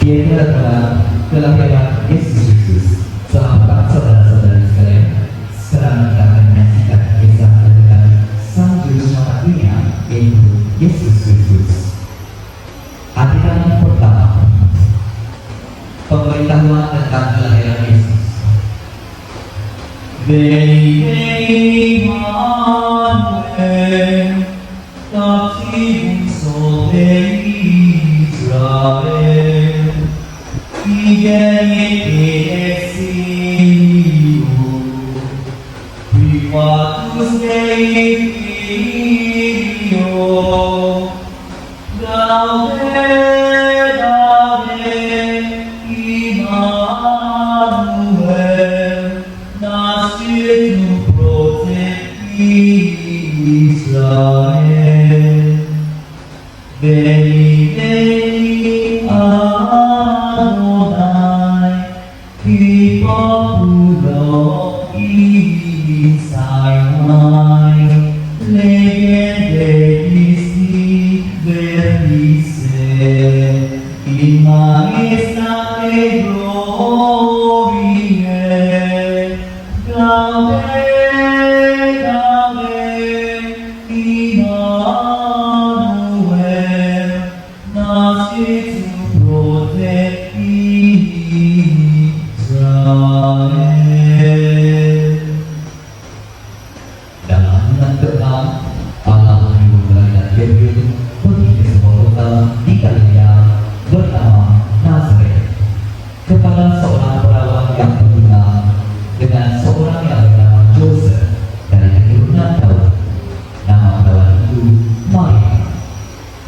Yaitu adalah kelahiran Yesus Kristus. Sahabat saudara-saudari sekalian, sekarang kita akan menyaksikan kisah tentang Sang Juru Selamat dunia, yaitu Yesus Kristus. Adegan pertama, pemberitahuan tentang kelahiran Yesus. Immanuel, Nabi bungsu Israel, Igeni exilio, privatus Dei Filio, Gaude, Immanuel, nascitur pro Israel. Veni, veni, Adonai, qui populo Sinai, legende disti verisse, in majestate glorie, gaude, Immanuel, nascitur pro Israel. Dalam bulan ke-6, Allah memulai Gabriel pergi ke sebuah kota di Galilea bernama Nazaret kepada seorang perawan yang beriman dengan seorang yang bernama Joseph dari keturunan Daud. Nama perawan itu Maria.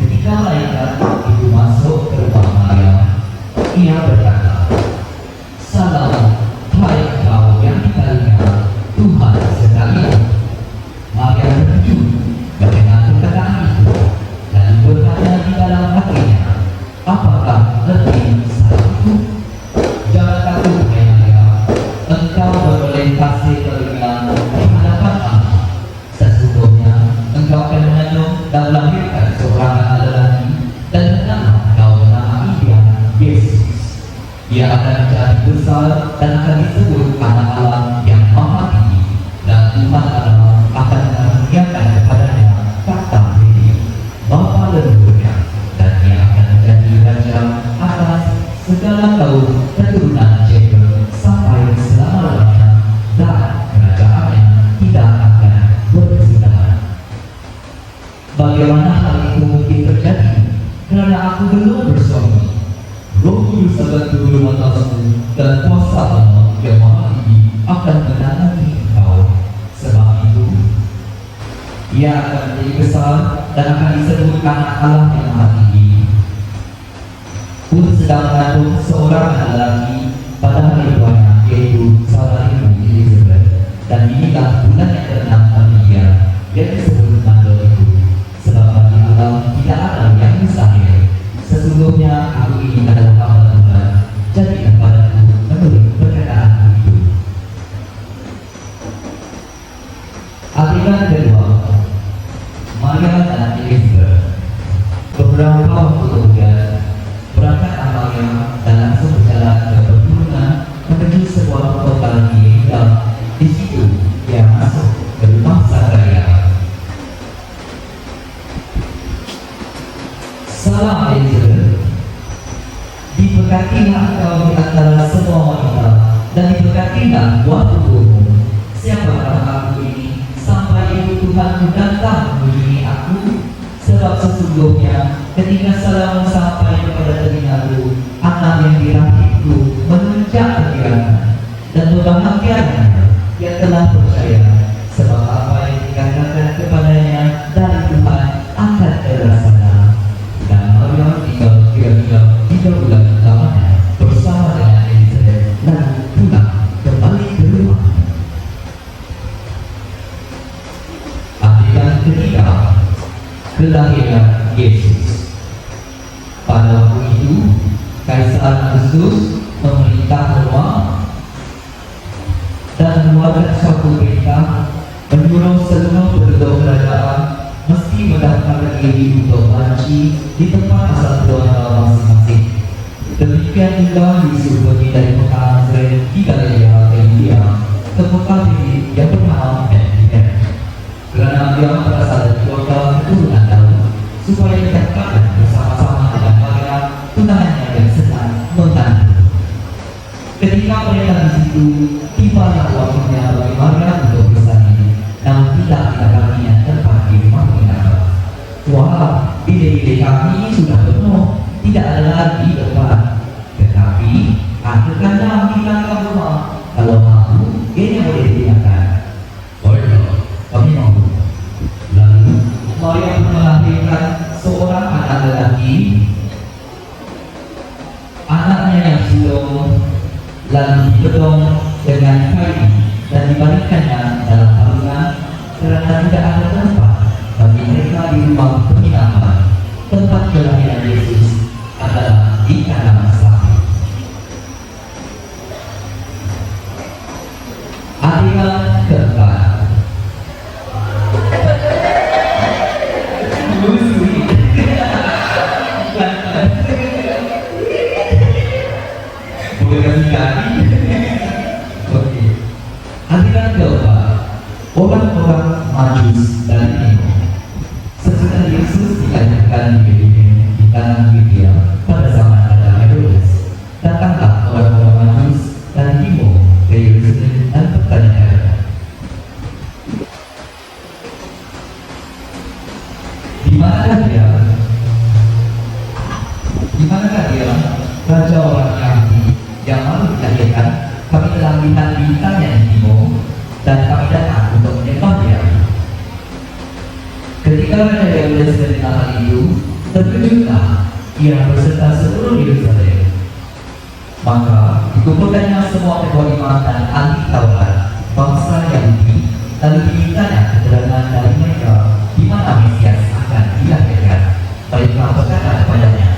Ketika malaikat itu masuk ke rumah Maria, ia berkata, "Salam, hai engkau yang dikasihi Tuhan sekalian." Maria terkejut mendengar perkataan itu, lalu berkata di dalam hatinya, "Apakah arti salam itu?" Jangan takut, hai Maria, engkau beroleh kasih karunia di hadapan Allah. Sesungguhnya engkau akan mengandung dan melahirkan seorang anak lelaki, dan engkau menamai dia Yesus. Ia akan menjadi besar dan akan disebut Anak Allah yang Maha Tinggi, dan Tuhan Allah akan mengaruniakan kepadanya tahta Daud bapa leluhurnya, dan ia akan menjadi raja atas segala kaum keturunan Jacob sampai selama-lamanya, dan kerajaannya tidak akan berkesudahan. Bagaimana hal itu mungkin terjadi? Karena aku belum bersuami. Roh Kudus akan turun atasmu, dan kuasa Allah yang Maha Tinggi akan menaungi engkau. Sebab itu, ia akan menjadi besar dan akan disebut Anak Allah yang Maha Tinggi. Pun sedang mengandung seorang anak lelaki pada hari tuanya, yaitu saudarimu Elizabeth, dan inilah bulan yang ke-6 bagi dia, yang disebut mandor itu. Sebab bagi Allah tidak ada yang mustahil. Sesungguhnya aku ini adalah hamba Tuhan, jadilah padaku menurut perkataanmu itu. Adegan kedua, Maria dan Elizabeth. Beberapa waktu kemudian, berangkat Maria dan langsung berjalan ke perkebunan menuju sebuah kota di Yehuda. Di situ dia masuk ke rumah Zakaria. Salam Elizabeth, diberkatilah engkau di antara semua wanita, dan diberkatilah buah tubuhmu. Siapakah aku ini sampai ibu Tuhanku datang mengunjungi aku? Sebab sesungguhnya ketika salammu sampai kepada telingaku, anak yang dirahimku menunjak kegirangan, dan berbahagianya yang telah percaya, sebab apa yang dikatakan kepadanya dari Tuhan akan terlaksana. Dan Maria tinggal kira-kira 3 bulan lamanya bersama dengan Elizabeth, lalu pulang kembali ke rumah. Adegan ketiga, kelahiran Yesus. Pada waktu itu, Kaisar Augustus memerintah Roma dan mengeluarkan suatu perintah menyuruh seluruh penduduk kerajaan mesti mendaftarkan diri untuk haji di tempat asal keluarga masing-masing. Demikian Demikian juga Yesus pergi dari kota Nazaret di Galilea ke India, ke kota yang bernama Bethlehem, karena dia berasal dari keluarga keturunan Daud, supaya dikatakan bersama-sama dengan Maria, tunangannya yang sedang mengandung. Ketika mereka di situ, tibalah waktunya bagi Maria untuk bersalin, namun tidak didapatinya tempat di rumah penginapan. Wah, ide-ide kami sudah penuh, tidak ada lagi tempat. Tetapi, akhirnya kita ke rumah. Kalau mampu, ini boleh digunakan. Boleh, kami mau. Lalu, Maria melahirkan seorang anak lelaki. Anaknya yang sulung lalu dibedong dengan kayu dan dibalikkannya dalam tabungan karena tidak ada tempat bagi mereka di rumah penginapan. Tempat kelahiran Yesus adalah di kandang sapi. Adegan keempat. Boleh kasih kaki. Oke. Adegan keempat. Orang-orang Majus dari timur. Sesudah Yesus dilahirkan di Bethlehem di tanah Yudea pada zaman Raja Herodes, datanglah orang-orang Majus dari timur ke Yerusalem dan bertanya, di manakah dia? Di manakah dia? Raja orang Yahudi yang baru dilahirkan. Kami telah lihat bintangnya di timur dan kami datang untuk menyembah dia. Ketika Raja Herodes mendengar hal itu, terkejutlah ia beserta seluruh Yerusalem. Maka dikumpulkannya semua ketua imam dan ahli Taurat bangsa Yahudi, lalu dimintanya keterangan dari mereka di mana Mesias akan dilahirkan. Mereka berkata kepadanya,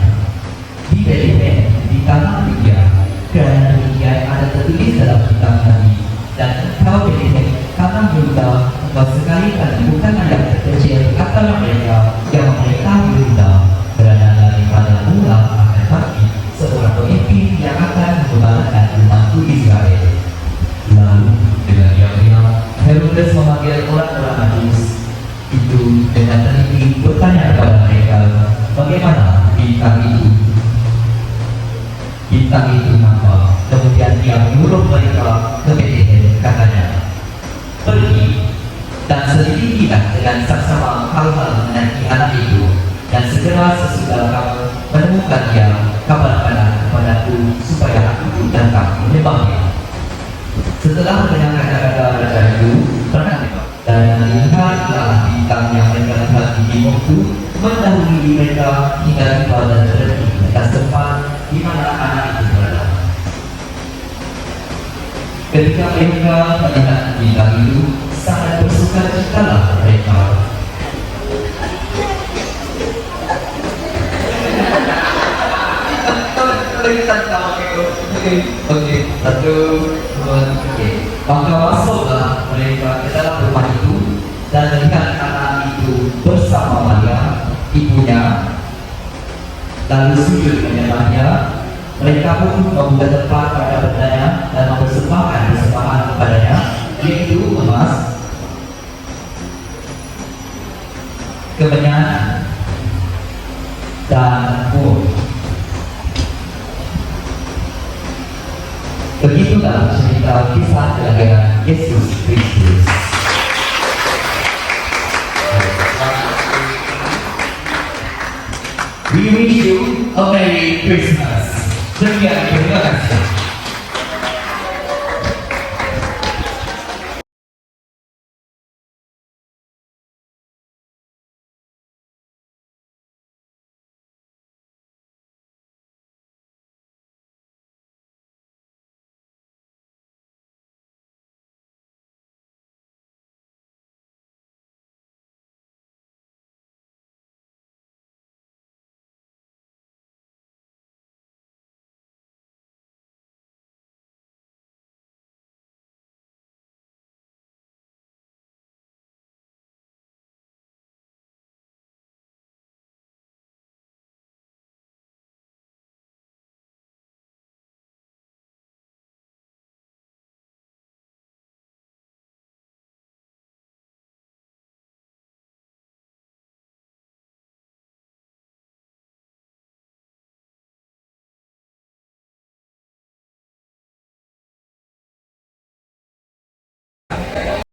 di Bethlehem di tanah Yudea, kerana demikian ada tertulis dalam kitab Nabi, dan engkau Bethlehem tanah Yehuda, sekali kali bukan yang terkecil antara mereka yang mengetahui Yehuda, kerana daripada mula akan bagi seorang pemimpin yang akan mengembalakan umatku Israel. Lalu dengan diam-diam Herodes memanggil orang-orang Majus itu dengan teliti bertanya kepada mereka, bagaimana bintang itu? Bintang itu nampak. Kemudian dia menyuruh mereka ke Bethlehem, katanya, pergi dan selidikilah dengan saksama hal-hal mengenai anak itu, dan segera sesudah kamu menemukan dia, kabarkanlah kepadaku supaya aku datang menyembahnya. Setelah mendengar kata-kata raja itu, dan lihatlah bintang yang mereka lihat di timur itu mendahului mereka hingga tiba dan berhenti di atas tempat di mana anak itu berada. Ketika mereka melihat bintang itu, sangat bersukacitalah mereka. Oke, satu, dua, oke. Maka masuklah mereka ke dalam rumah itu dan melihat anak itu bersama Maria, ibunya, lalu sujud menyembahnya. Mereka pun membuka tempat pada bendanya dan mempersembahkan persembahan kepadanya, yaitu emas, kemenyan, dan mur. Begitulah cerita kisah kelahiran Yesus Kristus. We wish you a Merry Christmas. Terima kasih.